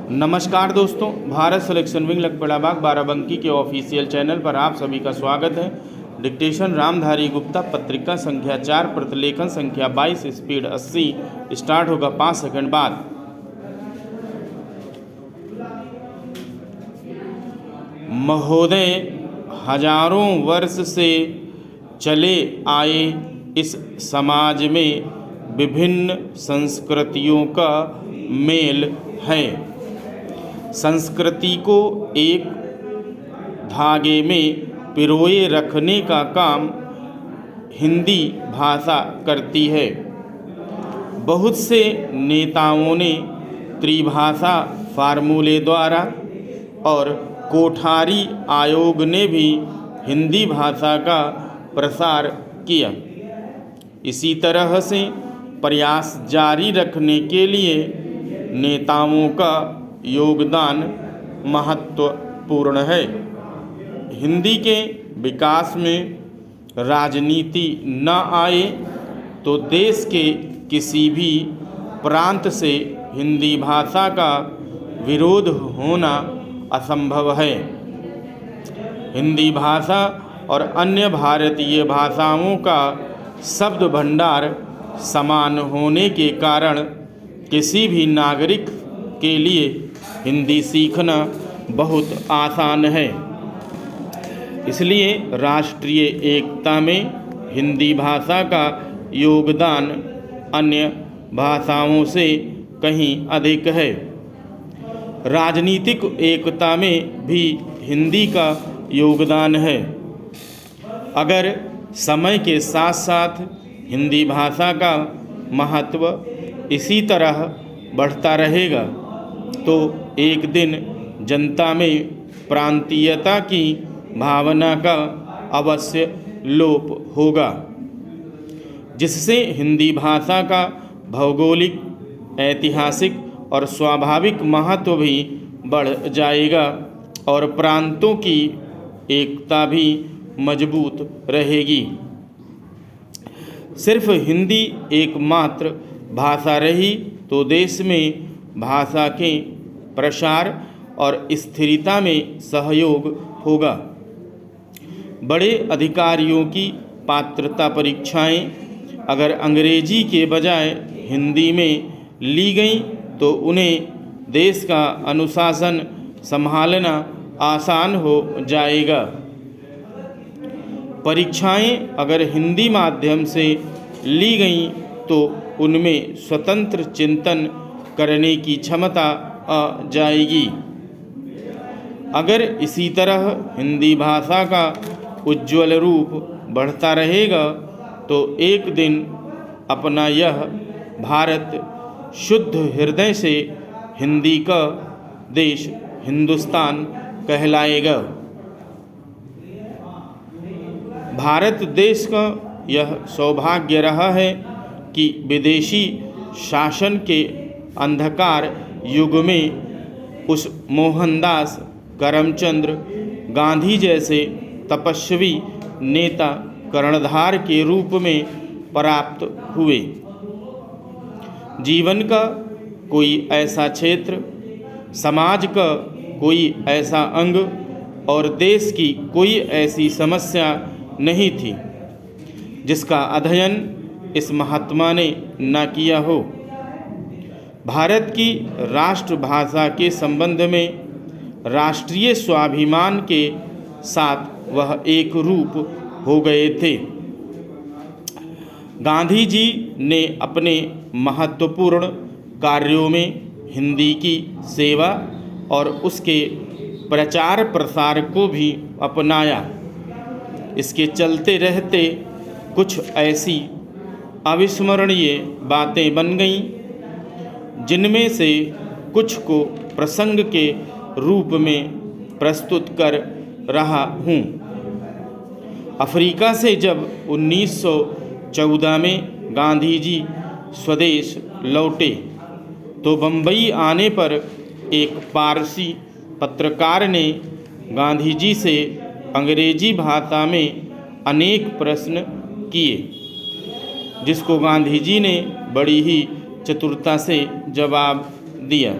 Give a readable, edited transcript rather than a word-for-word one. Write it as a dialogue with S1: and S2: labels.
S1: नमस्कार दोस्तों, Bharat selection wing लखपड़ा बाग बाराबंकी के ऑफिशियल चैनल पर आप सभी का स्वागत है। डिक्टेशन रामधारी गुप्ता, पत्रिका संख्या 4, प्रतिलेखन संख्या 22, स्पीड 80। स्टार्ट होगा 5 सेकंड बाद। महोदय, हजारों वर्ष से चले आए इस समाज में विभिन्न संस्कृतियों का मेल है। संस्कृति को एक धागे में पिरोए रखने का काम हिंदी भाषा करती है। बहुत से नेताओं ने त्रिभाषा फार्मूले द्वारा और कोठारी आयोग ने भी हिंदी भाषा का प्रसार किया। इसी तरह से प्रयास जारी रखने के लिए नेताओं का योगदान महत्वपूर्ण है। हिंदी के विकास में राजनीति न आए तो देश के किसी भी प्रांत से हिंदी भाषा का विरोध होना असंभव है। हिंदी भाषा और अन्य भारतीय भाषाओं का शब्द भंडार समान होने के कारण किसी भी नागरिक के लिए हिंदी सीखना बहुत आसान है। इसलिए राष्ट्रीय एकता में हिंदी भाषा का योगदान अन्य भाषाओं से कहीं अधिक है। राजनीतिक एकता में भी हिंदी का योगदान है। अगर समय के साथ साथ हिंदी भाषा का महत्व इसी तरह बढ़ता रहेगा तो एक दिन जनता में प्रांतीयता की भावना का अवश्य लोप होगा, जिससे हिंदी भाषा का भौगोलिक, ऐतिहासिक और स्वाभाविक महत्व भी बढ़ जाएगा और प्रांतों की एकता भी मजबूत रहेगी। सिर्फ हिंदी एकमात्र भाषा रही तो देश में भाषा के प्रसार और स्थिरता में सहयोग होगा। बड़े अधिकारियों की पात्रता परीक्षाएं अगर अंग्रेजी के बजाय हिंदी में ली गई तो उन्हें देश का अनुशासन संभालना आसान हो जाएगा। परीक्षाएं अगर हिंदी माध्यम से ली गई तो उनमें स्वतंत्र चिंतन करने की क्षमता आ जाएगी। अगर इसी तरह हिंदी भाषा का उज्ज्वल रूप बढ़ता रहेगा तो एक दिन अपना यह भारत शुद्ध हृदय से हिंदी का देश हिंदुस्तान कहलाएगा। भारत देश का यह सौभाग्य रहा है कि विदेशी शासन के अंधकार युग में उस मोहनदास करमचंद गांधी जैसे तपस्वी नेता कर्णधार के रूप में प्राप्त हुए। जीवन का कोई ऐसा क्षेत्र, समाज का कोई ऐसा अंग और देश की कोई ऐसी समस्या नहीं थी जिसका अध्ययन इस महात्मा ने न किया हो। भारत की राष्ट्रभाषा के संबंध में राष्ट्रीय स्वाभिमान के साथ वह एक रूप हो गए थे। गांधी जी ने अपने महत्वपूर्ण कार्यों में हिंदी की सेवा और उसके प्रचार प्रसार को भी अपनाया। इसके चलते रहते कुछ ऐसी अविस्मरणीय बातें बन गईं जिनमें से कुछ को प्रसंग के रूप में प्रस्तुत कर रहा हूँ। अफ्रीका से जब 1914 में गांधी जी स्वदेश लौटे तो बम्बई आने पर एक पारसी पत्रकार ने गांधी जी से अंग्रेजी भाषा में अनेक प्रश्न किए, जिसको गांधी जी ने बड़ी ही चतुरता से जवाब दिया।